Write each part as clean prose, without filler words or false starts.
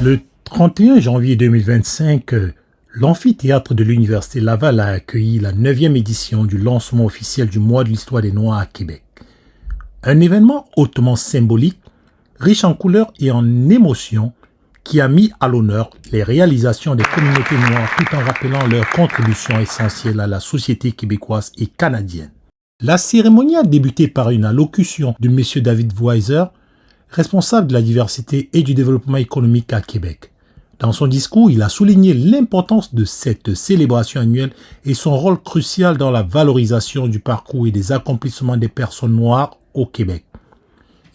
Le 31 janvier 2025, l'amphithéâtre de l'Université Laval a accueilli la 9e édition du lancement officiel du mois de l'histoire des Noirs à Québec. Un événement hautement symbolique, riche en couleurs et en émotions, qui a mis à l'honneur les réalisations des communautés noires tout en rappelant leurs contributions essentielles à la société québécoise et canadienne. La cérémonie a débuté par une allocution de M. David Weiser, responsable de la diversité et du développement économique à Québec. Dans son discours, il a souligné l'importance de cette célébration annuelle et son rôle crucial dans la valorisation du parcours et des accomplissements des personnes noires au Québec.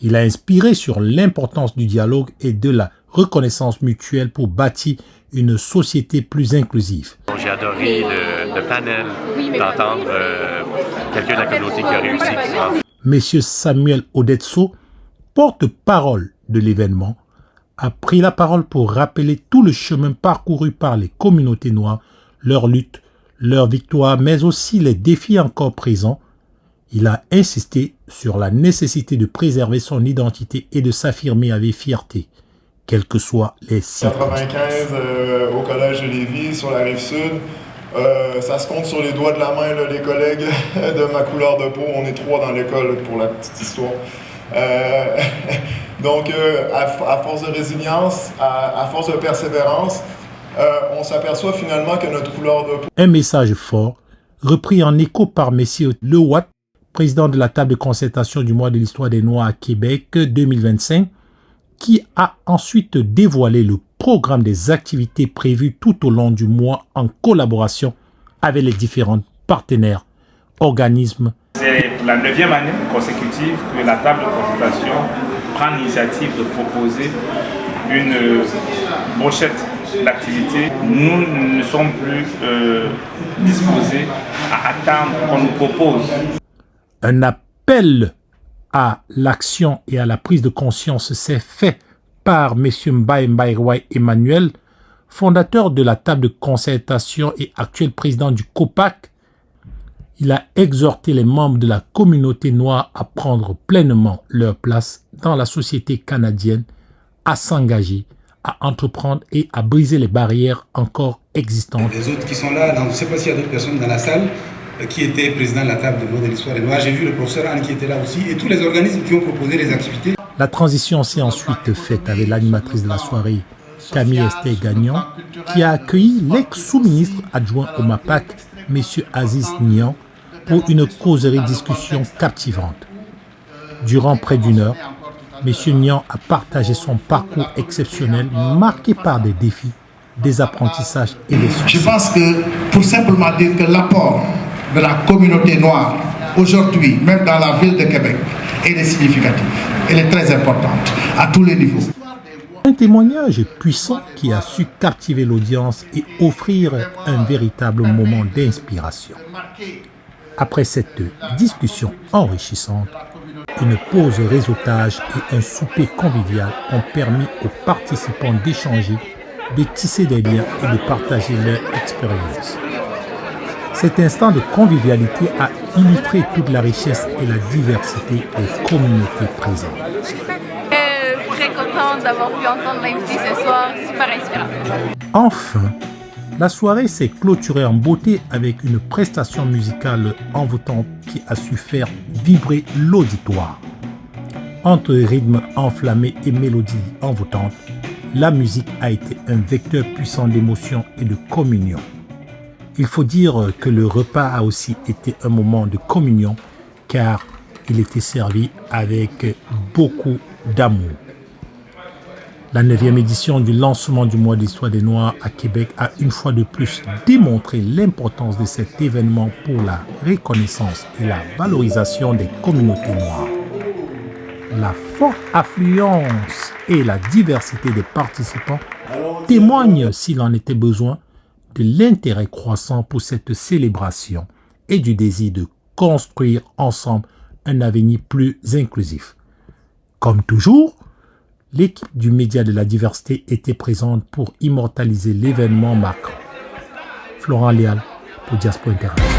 Il a inspiré sur l'importance du dialogue et de la reconnaissance mutuelle pour bâtir une société plus inclusive. J'ai adoré le panel, d'entendre quelqu'un de la communauté qui a réussi. Monsieur Samuel Odetso, porte-parole de l'événement, a pris la parole pour rappeler tout le chemin parcouru par les communautés noires, leurs luttes, leurs victoires, mais aussi les défis encore présents. Il a insisté sur la nécessité de préserver son identité et de s'affirmer avec fierté, quelles que soient les circonstances. 95 au collège de Lévis, sur la Rive-Sud. Ça se compte sur les doigts de la main, là, les collègues de ma couleur de peau. On est 3 dans l'école, pour la petite histoire. Donc, à force de résilience, à force de persévérance, on s'aperçoit finalement que notre couleur de peau... Un message fort, repris en écho par M. Lewatt, président de la table de concertation du mois de l'histoire des Noirs à Québec 2025, qui a ensuite dévoilé le programme des activités prévues tout au long du mois en collaboration avec les différents partenaires, organismes. C'est la 9e année consécutive que la table de consultation prend l'initiative de proposer une brochette d'activités. Nous ne sommes plus disposés à attendre qu'on nous propose. Un appel à l'action et à la prise de conscience s'est fait par M. Mbaye Emmanuel, fondateur de la table de concertation et actuel président du COPAC. Il a exhorté les membres de la communauté noire à prendre pleinement leur place dans la société canadienne, à s'engager, à entreprendre et à briser les barrières encore existantes. Les autres qui sont là, je ne sais pas s'il y a d'autres personnes dans la salle qui étaient présidents de la table de mois de l'histoire des Noirs. J'ai vu le professeur Anne qui était là aussi et tous les organismes qui ont proposé les activités. La transition s'est ensuite faite avec l'animatrice de la soirée, Camille Esther Gagnon, qui a accueilli l'ex-sous-ministre adjoint au MAPAC, M. Aziz Nian, pour une causerie-discussion captivante. Durant près d'une heure, M. Nian a partagé son parcours exceptionnel marqué par des défis, des apprentissages et des succès. Je pense que pour simplement dire que l'apport de la communauté noire aujourd'hui, même dans la ville de Québec, elle est significative, elle est très importante à tous les niveaux. Un témoignage puissant qui a su captiver l'audience et offrir un véritable moment d'inspiration. Après cette discussion enrichissante, une pause réseautage et un souper convivial ont permis aux participants d'échanger, de tisser des liens et de partager leur expérience. Cet instant de convivialité a illustré toute la richesse et la diversité des communautés présentes. Très contente d'avoir pu entendre l'invité ce soir, super inspirant. Enfin, la soirée s'est clôturée en beauté avec une prestation musicale envoûtante qui a su faire vibrer l'auditoire. Entre rythmes enflammés et mélodies envoûtantes, la musique a été un vecteur puissant d'émotion et de communion. Il faut dire que le repas a aussi été un moment de communion car il était servi avec beaucoup d'amour. La 9e édition du lancement du mois d'histoire des Noirs à Québec a une fois de plus démontré l'importance de cet événement pour la reconnaissance et la valorisation des communautés noires. La forte affluence et la diversité des participants témoignent, s'il en était besoin, de l'intérêt croissant pour cette célébration et du désir de construire ensemble un avenir plus inclusif. Comme toujours, l'équipe du Média de la Diversité était présente pour immortaliser l'événement marquant. Florent Léal pour Diaspora Interactive.